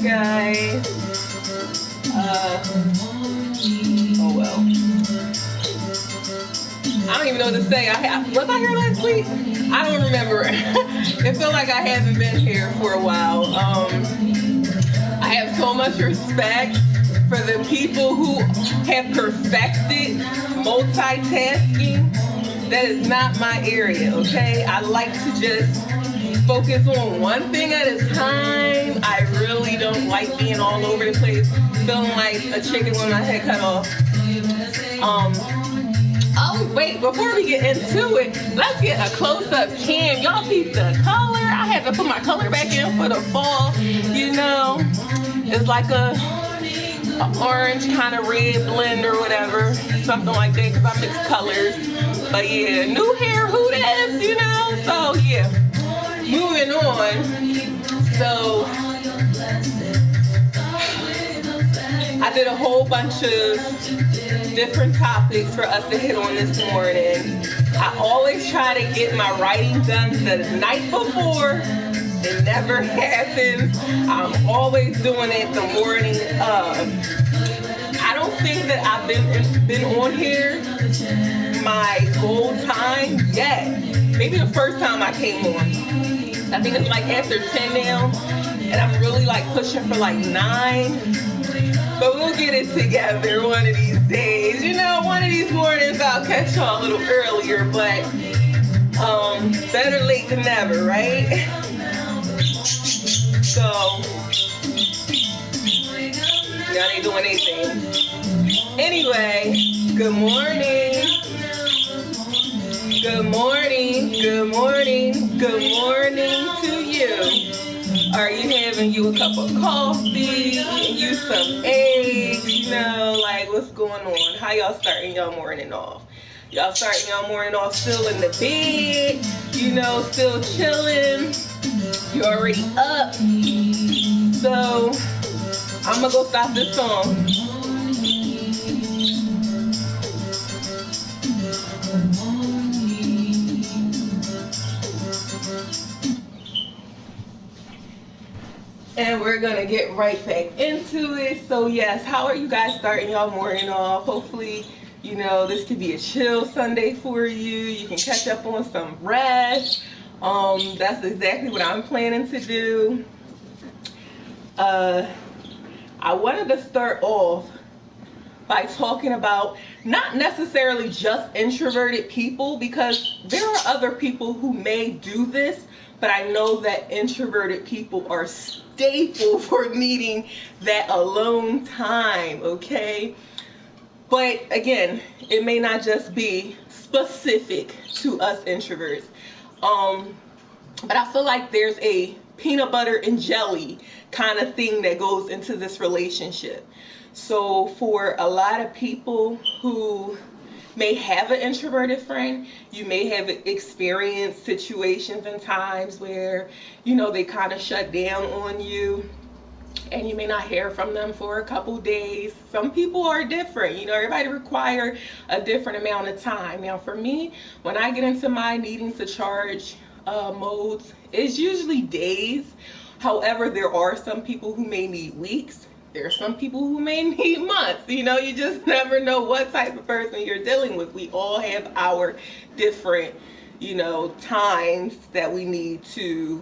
guys. Oh well. I don't even know what to say. Was I here last week? I don't remember. It felt like I haven't been here for a while. I have so much respect for the people who have perfected multitasking. That is not my area, okay? I like to just focus on one thing at a time. I really don't like being all over the place, feeling like a chicken with my head cut off. Oh, wait, before we get into it, let's get a close-up cam. Y'all see the color? I had to put my color back in for the fall. You know, it's like a orange kind of red blend or whatever, something like that, because I mix colors. But yeah, new hair, who das, you know? So yeah, moving on. So I did a whole bunch of different topics for us to hit on this morning. I always try to get my writing done the night before. It never happens. I'm always doing it the morning of. I don't think that I've been on here my whole time yet. Maybe the first time I came on. I think it's like after 10 now, and I'm really like pushing for like 9. But we'll get it together one of these days. You know, one of these mornings I'll catch y'all a little earlier, but better late than never, right? So, y'all ain't doing anything. Anyway, good morning. Good morning. Good morning. Good morning to you. Are you having you a cup of coffee, eating you some eggs, you know, like what's going on? How y'all starting y'all morning off? Y'all starting y'all morning off still in the bed, you know, still chilling. You already up. So, I'm gonna go stop this song. And we're gonna get right back into it. So yes, how are you guys starting y'all morning off? Hopefully, you know, this could be a chill Sunday for you. You can catch up on some rest. That's exactly what I'm planning to do. I wanted to start off by talking about not necessarily just introverted people, because there are other people who may do this, but I know that introverted people are staple for needing that alone time, okay? But again, it may not just be specific to us introverts. But I feel like there's a peanut butter and jelly kind of thing that goes into this relationship. So for a lot of people who may have an introverted friend, you may have experienced situations and times where, you know, they kind of shut down on you and you may not hear from them for a couple days. Some people are different, you know, everybody require a different amount of time. Now for me, when I get into my needing to charge modes, it's usually days. However, there are some people who may need weeks. There are some people who may need months. You know, you just never know what type of person you're dealing with. We all have our different, you know, times that we need to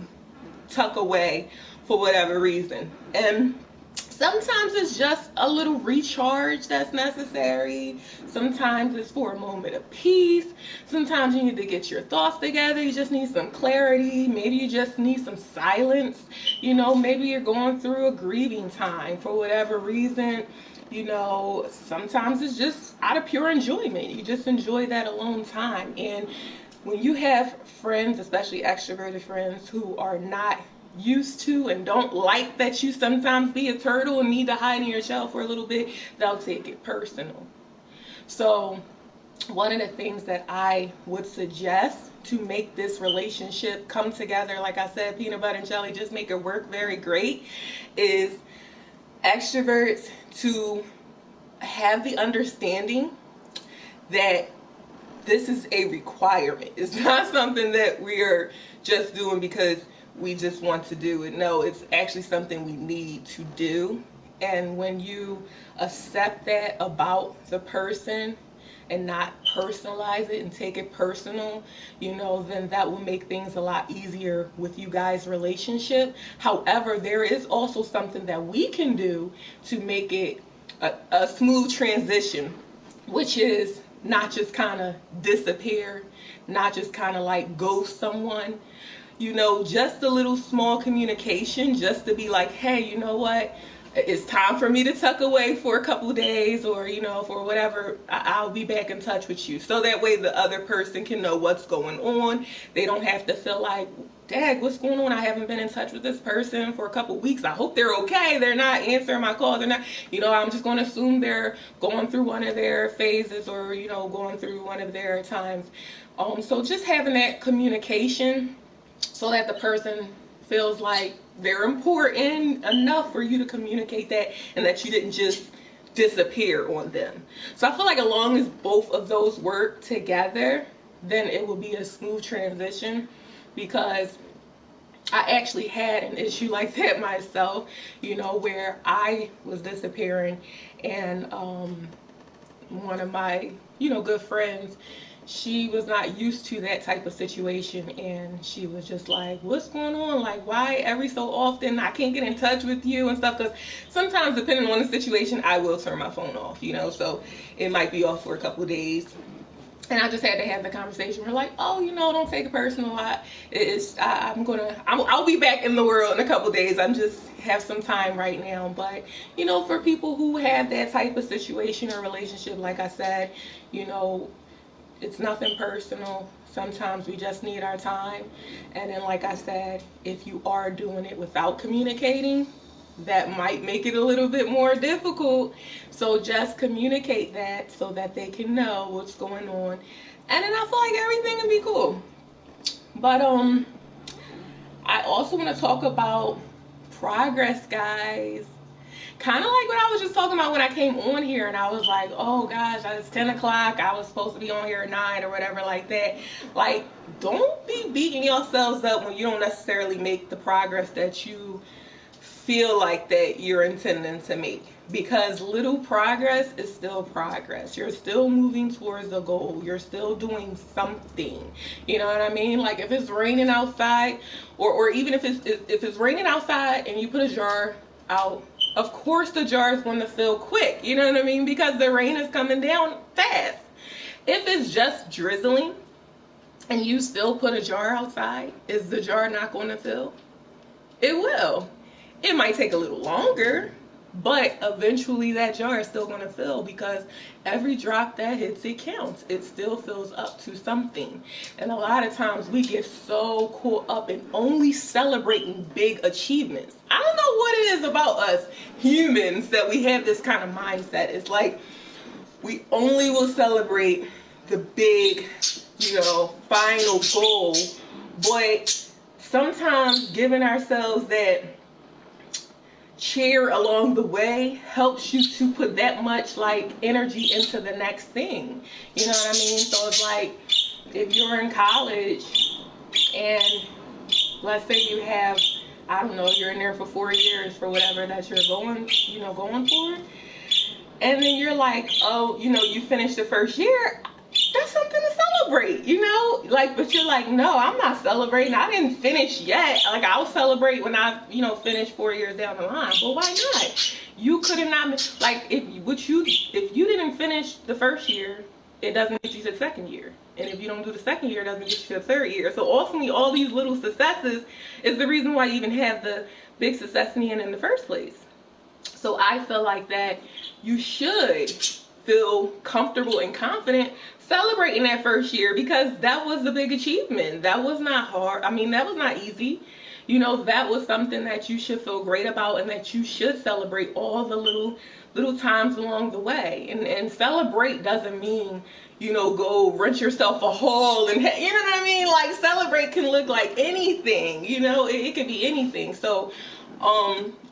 tuck away for whatever reason. And sometimes it's just a little recharge that's necessary. Sometimes it's for a moment of peace. Sometimes you need to get your thoughts together. You just need some clarity. Maybe you just need some silence. You know, maybe you're going through a grieving time for whatever reason. You know, sometimes it's just out of pure enjoyment. You just enjoy that alone time. And when you have friends, especially extroverted friends, who are not used to and don't like that you sometimes be a turtle and need to hide in your shell for a little bit, they'll take it personal. So one of the things that I would suggest to make this relationship come together, like I said, peanut butter and jelly, just make it work very great, is extroverts to have the understanding that this is a requirement. It's not something that we are just doing because we just want to do it. No, it's actually something we need to do. And when you accept that about the person and not personalize it and take it personal, then that will make things a lot easier with you guys' relationship. However, there is also something that we can do to make it a smooth transition, which is not just kind of disappear, not just kind of like ghost someone. Just a little small communication, just to be like, hey, you know what? It's time for me to tuck away for a couple days, or for whatever. I'll be back in touch with you, so that way the other person can know what's going on. They don't have to feel like, dad, what's going on? I haven't been in touch with this person for a couple weeks. I hope they're okay. They're not answering my calls. They're not, I'm just going to assume they're going through one of their phases, or going through one of their times. So just having that communication, so that the person feels like they're important enough for you to communicate that, and that you didn't just disappear on them. So I feel like as long as both of those work together, then it will be a smooth transition, because I actually had an issue like that myself, where I was disappearing, and one of my, good friends, she was not used to that type of situation, and she was just like, what's going on? Like, why every so often I can't get in touch with you and stuff? Because sometimes, depending on the situation, I will turn my phone off, so it might be off for a couple of days. And I just had to have the conversation. We're like, oh, don't take it personal. I'll be back in the world in a couple of days. I'm just have some time right now. But, for people who have that type of situation or relationship, like I said, it's nothing personal. Sometimes we just need our time. And then, like I said, if you are doing it without communicating, that might make it a little bit more difficult. So just communicate that, so that they can know what's going on. And then I feel like everything will be cool. But I also want to talk about progress, guys. Kind of like what I was just talking about when I came on here, and I was like, oh gosh, it's 10 o'clock. I was supposed to be on here at 9 or whatever like that. Like, don't be beating yourselves up when you don't necessarily make the progress that you feel like that you're intending to make. Because little progress is still progress. You're still moving towards the goal. You're still doing something. You know what I mean? Like, if it's raining outside, or even if it's raining outside and you put a jar out, of course the jar is going to fill quick. You know what I mean? Because the rain is coming down fast. If it's just drizzling and you still put a jar outside, is the jar not going to fill? It will. It might take a little longer, but eventually that jar is still going to fill, because every drop that hits, it counts. It still fills up to something. And a lot of times we get so caught up in only celebrating big achievements. I don't know what it is about us humans that we have this kind of mindset. It's like we only will celebrate the big, final goal. But sometimes giving ourselves that cheer along the way helps you to put that much like energy into the next thing. You know what I mean? So it's like, if you're in college and let's say you have, I don't know, you're in there for 4 years for whatever that you're going for, and then you're like, oh, you finished the first year. That's something to celebrate, but you're like, no, I'm not celebrating. I didn't finish yet. Like, I'll celebrate when I, finish 4 years down the line. But why not? You could have not, like, if you didn't finish the first year, it doesn't get you to the second year. And if you don't do the second year, it doesn't get you to the third year. So ultimately, all these little successes is the reason why you even have the big success in the first place. So I feel like that you should feel comfortable and confident celebrating that first year, because that was a big achievement. That was not hard. I mean, that was not easy. That was something that you should feel great about, and that you should celebrate all the little times along the way. And celebrate doesn't mean, go rent yourself a hall and, you know what I mean? Like, celebrate can look like anything, it could be anything. So,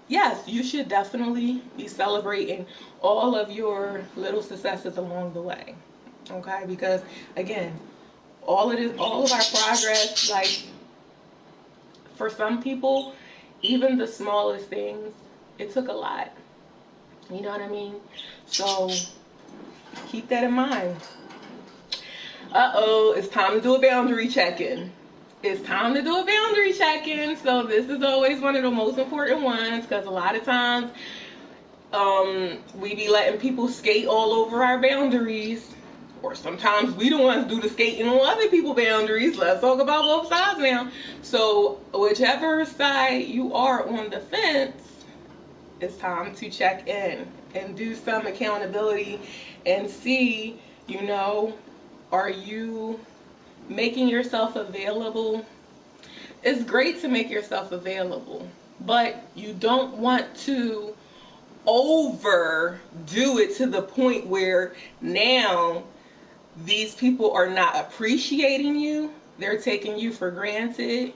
yes, you should definitely be celebrating all of your little successes along the way. Okay, because again, all of our progress, like, for some people, even the smallest things, it took a lot. You know what I mean? So keep that in mind. Uh-oh, it's time to do a boundary check-in. It's time to do a boundary check-in. So this is always one of the most important ones, because a lot of times we be letting people skate all over our boundaries, or sometimes we the ones do the skating on other people's boundaries. Let's talk about both sides now. So whichever side you are on the fence, it's time to check in and do some accountability and see, you know, are you making yourself available? It's great to make yourself available, but you don't want to overdo it to the point where now these people are not appreciating you. They're taking you for granted.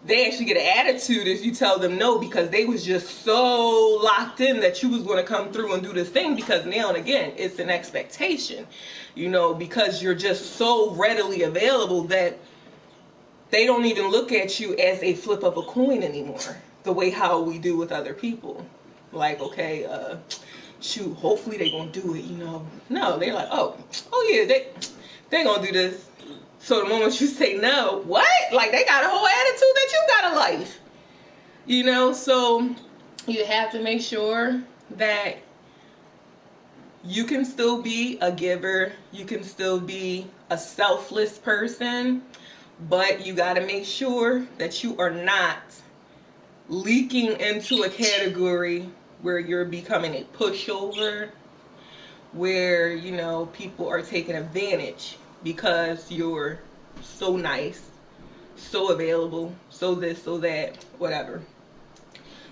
They actually get an attitude if you tell them no, because they was just so locked in that you was going to come through and do this thing, because now and again it's an expectation, you know, because you're just so readily available that they don't even look at you as a flip of a coin anymore, the way how we do with other people. Like, okay, shoot, hopefully they gonna do it, you know. No, they're like, oh yeah, they gonna do this. So the moment you say no, what? Like, they got a whole attitude that you got a life. You know, so you have to make sure that you can still be a giver. You can still be a selfless person. But you got to make sure that you are not leaking into a category where you're becoming a pushover, where, you know, people are taking advantage because you're so nice, so available, so this, so that, whatever.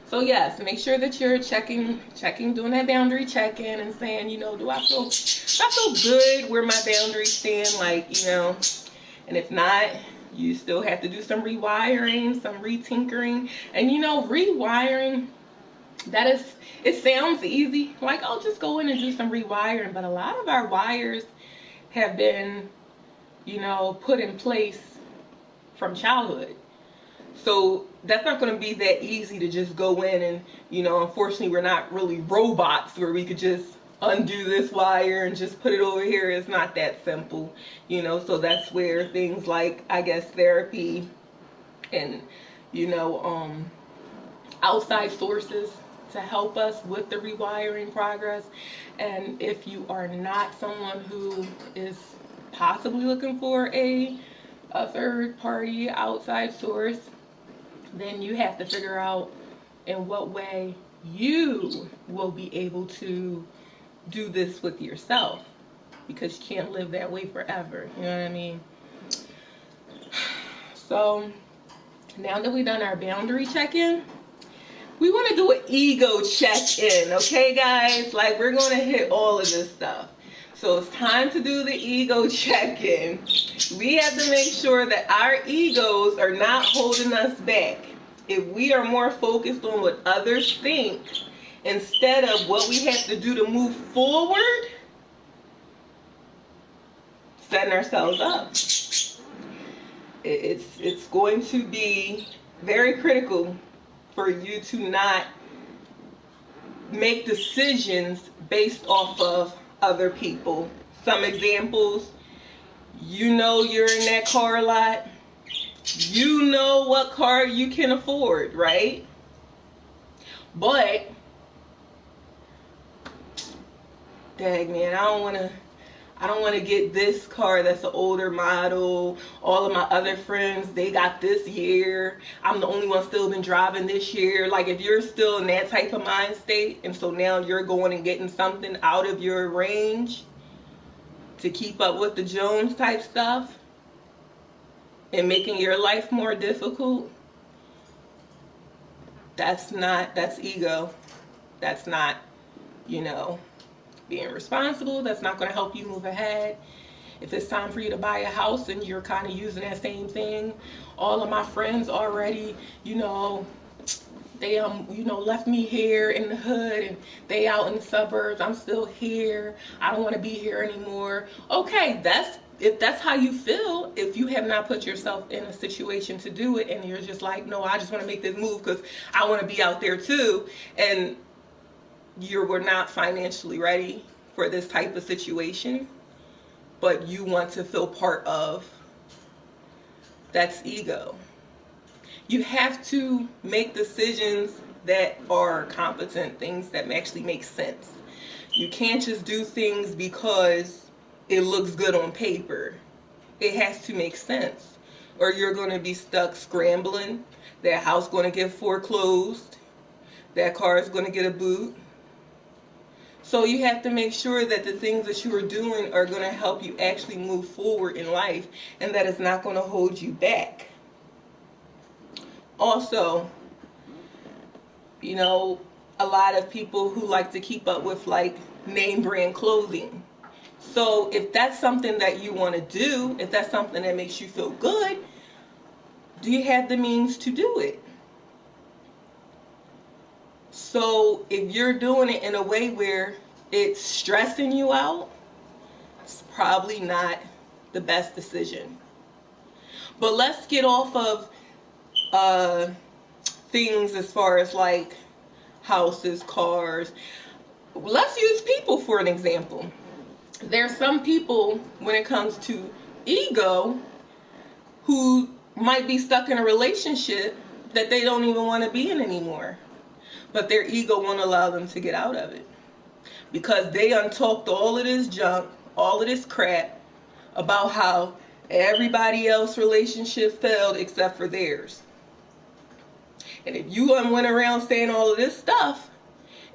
So yes, make sure that you're checking, doing that boundary check-in and saying, you know, do I feel good where my boundaries stand? Like, you know, and if not, you still have to do some rewiring, some retinkering. And you know, rewiring, it sounds easy. Like, I'll just go in and do some rewiring. But a lot of our wires have been, you know, put in place from childhood. So that's not going to be that easy to just go in and, you know, unfortunately we're not really robots where we could just undo this wire and just put it over here. It's not that simple, you know. So that's where things like, I guess, therapy and, you know, outside sources to help us with the rewiring progress. And if you are not someone who is possibly looking for a third party outside source, then you have to figure out in what way you will be able to do this with yourself, because you can't live that way forever. You know what I mean? So now that we've done our boundary check-in, we want to do an ego check-in, okay, guys? Like, we're going to hit all of this stuff. So it's time to do the ego check-in. We have to make sure that our egos are not holding us back. If we are more focused on what others think instead of what we have to do to move forward, setting ourselves up, it's going to be very critical for you to not make decisions based off of other people. Some examples: you know, you're in that car lot. You know what car you can afford, right? But, dang man, I don't want to get this car that's an older model. All of my other friends, they got this year. I'm the only one still been driving this year. Like, if you're still in that type of mind state, and so now you're going and getting something out of your range to keep up with the Jones type stuff and making your life more difficult, that's ego. That's not, you know, being responsible. That's not going to help you move ahead. If it's time for you to buy a house and you're kind of using that same thing, all of my friends already, you know, they you know, left me here in the hood and they out in the suburbs. I'm still here. I don't want to be here anymore. Okay, that's if that's how you feel, if you have not put yourself in a situation to do it and you're just like, no, I just want to make this move because I want to be out there too, and you were not financially ready for this type of situation, but you want to feel part of, that's ego. You have to make decisions that are competent, things that actually make sense. You can't just do things because it looks good on paper. It has to make sense, or you're going to be stuck scrambling. That house going to get foreclosed. That car is going to get a boot. So you have to make sure that the things that you are doing are going to help you actually move forward in life, and that it's not going to hold you back. Also, you know, a lot of people who like to keep up with like name brand clothing. So if that's something that you want to do, if that's something that makes you feel good, do you have the means to do it? So if you're doing it in a way where it's stressing you out, it's probably not the best decision. But let's get off of things as far as like houses, cars. Let's use people for an example. There's some people, when it comes to ego, who might be stuck in a relationship that they don't even want to be in anymore, but their ego won't allow them to get out of it because they untalked all of this junk, all of this crap about how everybody else's relationship failed except for theirs. And if you went around saying all of this stuff,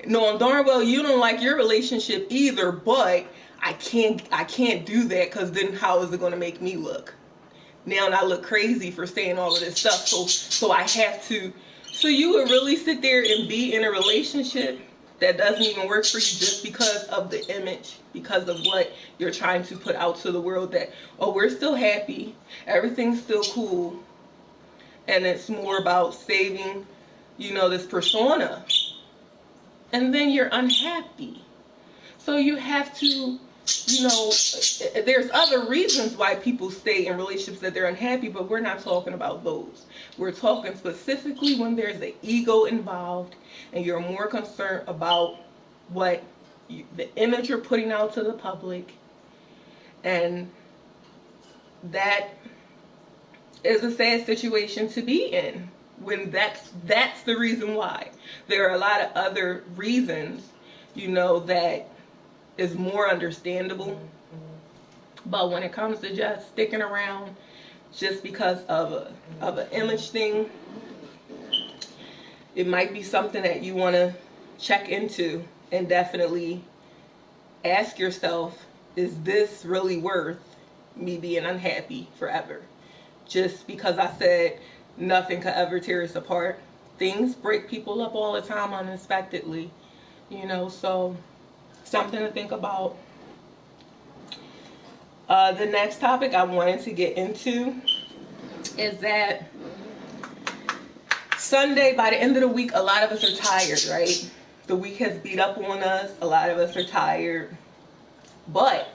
knowing darn well you don't like your relationship either, but I can't do that because then how is it going to make me look? Now I look crazy for saying all of this stuff, so I have to. So you would really sit there and be in a relationship that doesn't even work for you just because of the image, because of what you're trying to put out to the world, that, oh, we're still happy, everything's still cool, and it's more about saving, this persona, and then you're unhappy. So you have to, there's other reasons why people stay in relationships that they're unhappy, but we're not talking about those. We're talking specifically when there's an ego involved and you're more concerned about the image you're putting out to the public, and that is a sad situation to be in when that's the reason why. There are a lot of other reasons, that is more understandable. But when it comes to just sticking around just because of an image thing, it might be something that you want to check into and definitely ask yourself, is this really worth me being unhappy forever? Just because I said nothing could ever tear us apart. Things break people up all the time unexpectedly, so something to think about. The next topic I wanted to get into is that Sunday, by the end of the week, a lot of us are tired, right? The week has beat up on us. A lot of us are tired. But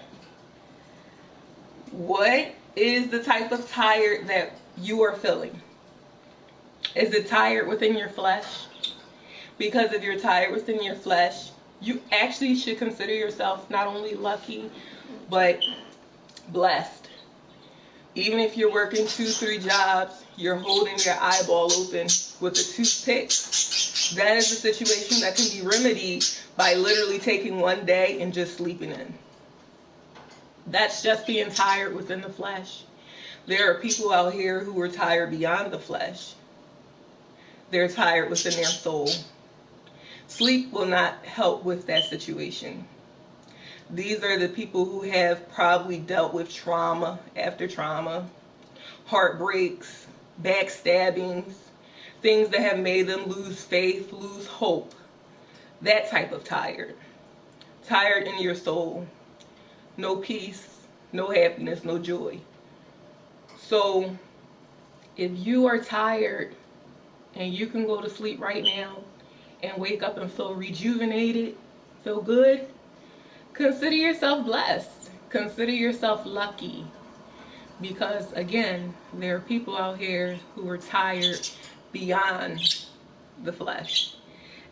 what is the type of tired that you are feeling? Is it tired within your flesh? Because if you're tired within your flesh, you actually should consider yourself not only lucky, but blessed. Even if you're working 2-3 jobs, you're holding your eyeball open with a toothpick. That is a situation that can be remedied by literally taking one day and just sleeping in. That's just being tired within the flesh. There are people out here who are tired beyond the flesh. They're tired within their soul. Sleep will not help with that situation. These are the people who have probably dealt with trauma after trauma, heartbreaks, backstabbings, things that have made them lose faith, lose hope. That type of tired. Tired in your soul. No peace, no happiness, no joy. So if you are tired and you can go to sleep right now and wake up and feel rejuvenated, feel good, consider yourself blessed. Consider yourself lucky. Because again, there are people out here who are tired beyond the flesh.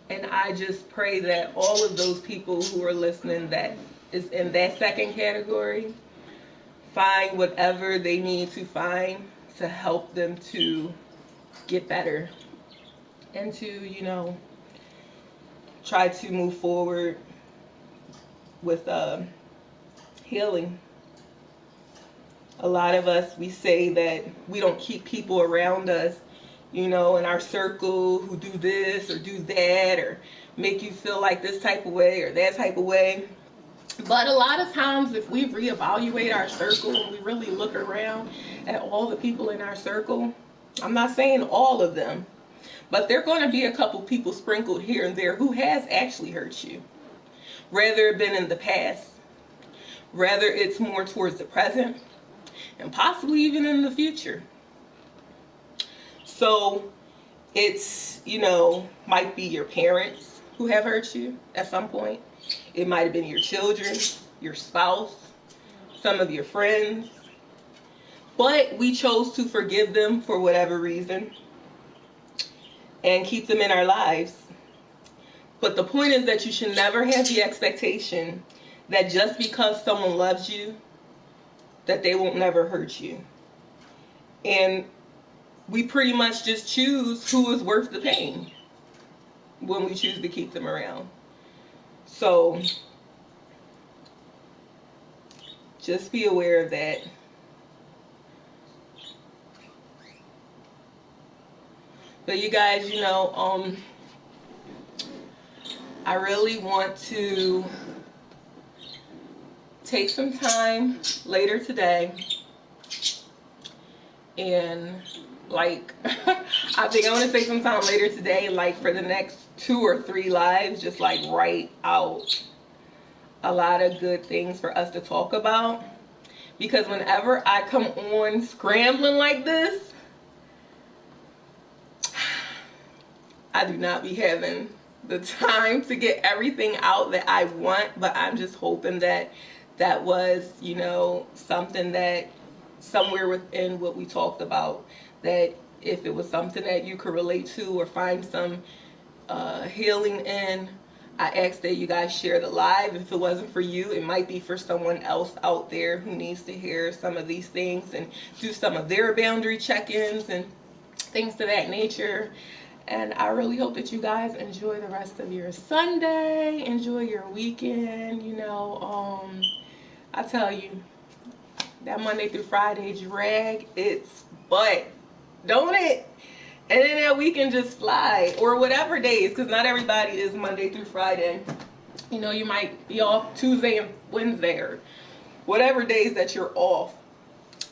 And I just pray that all of those people who are listening that is in that second category find whatever they need to find to help them to get better and to, try to move forward with healing. A lot of us, we say that we don't keep people around us, in our circle who do this or do that or make you feel like this type of way or that type of way. But a lot of times, if we reevaluate our circle and we really look around at all the people in our circle, I'm not saying all of them, but there are going to be a couple people sprinkled here and there who has actually hurt you. Whether it been in the past, whether it's more towards the present, and possibly even in the future. So it's, might be your parents who have hurt you at some point. It might have been your children, your spouse, some of your friends. But we chose to forgive them for whatever reason and keep them in our lives. But the point is that you should never have the expectation that just because someone loves you, that they won't never hurt you. And we pretty much just choose who is worth the pain when we choose to keep them around. So just be aware of that. But you guys, I really want to take some time later today and I think I want to take some time later today, for the next 2 or 3 lives, just write out a lot of good things for us to talk about. Because whenever I come on scrambling like this, I do not be having the time to get everything out that I want, but I'm just hoping that that was, something that somewhere within what we talked about, that if it was something that you could relate to or find some healing in, I ask that you guys share the live. If it wasn't for you, it might be for someone else out there who needs to hear some of these things and do some of their boundary check-ins and things to that nature. And I really hope that you guys enjoy the rest of your Sunday, enjoy your weekend. I tell you, that Monday through Friday drag its butt, don't it? And then that weekend just fly, or whatever days, because not everybody is Monday through Friday. You might be off Tuesday and Wednesday, or whatever days that you're off.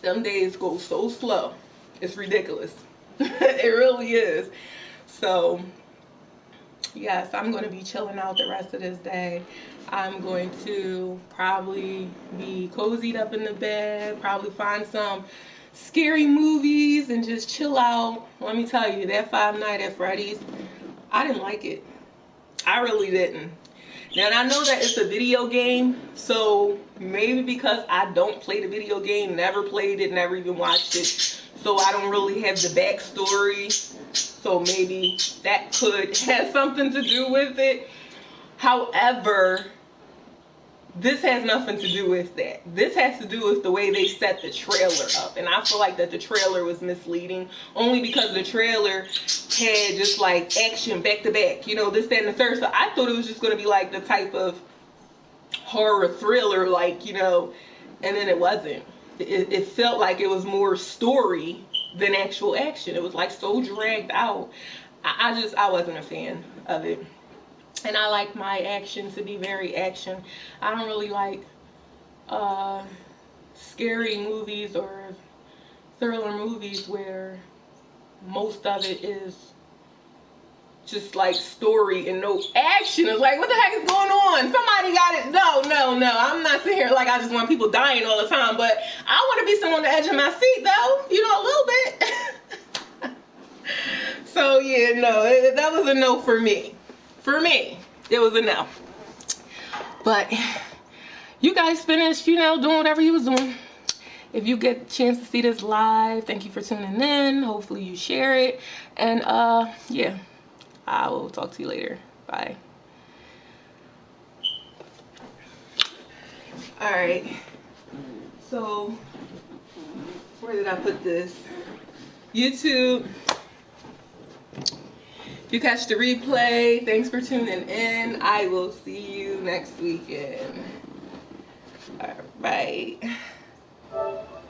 Them days go so slow. It's ridiculous. It really is. So, yes, I'm going to be chilling out the rest of this day. I'm going to probably be cozied up in the bed, probably find some scary movies and just chill out. Let me tell you, that Five Nights at Freddy's, I didn't like it. I really didn't. Now, I know that it's a video game, so maybe because I don't play the video game, never played it, never even watched it, so I don't really have the backstory, so maybe that could have something to do with it. However, this has nothing to do with that. This has to do with the way they set the trailer up. And I feel like that the trailer was misleading, only because the trailer had just action back to back, this, that, and the third. So I thought it was just going to be the type of horror thriller, and then it wasn't. It felt like it was more story than actual action. It was so dragged out. I wasn't a fan of it. And I like my action to be very action. I don't really like scary movies or thriller movies where most of it is just story and no action. It's what the heck is going on? Somebody got it. No. I'm not sitting here I just want people dying all the time, but I want to be someone on the edge of my seat, though, a little bit. So yeah, no, that was a no for me. For me, it was a no. But you guys finished, doing whatever you was doing. if you get a chance to see this live, thank you for tuning in. Hopefully you share it. And yeah, I will talk to you later. Bye. All right. So where did I put this? YouTube. If you catch the replay, thanks for tuning in. I will see you next weekend. All right.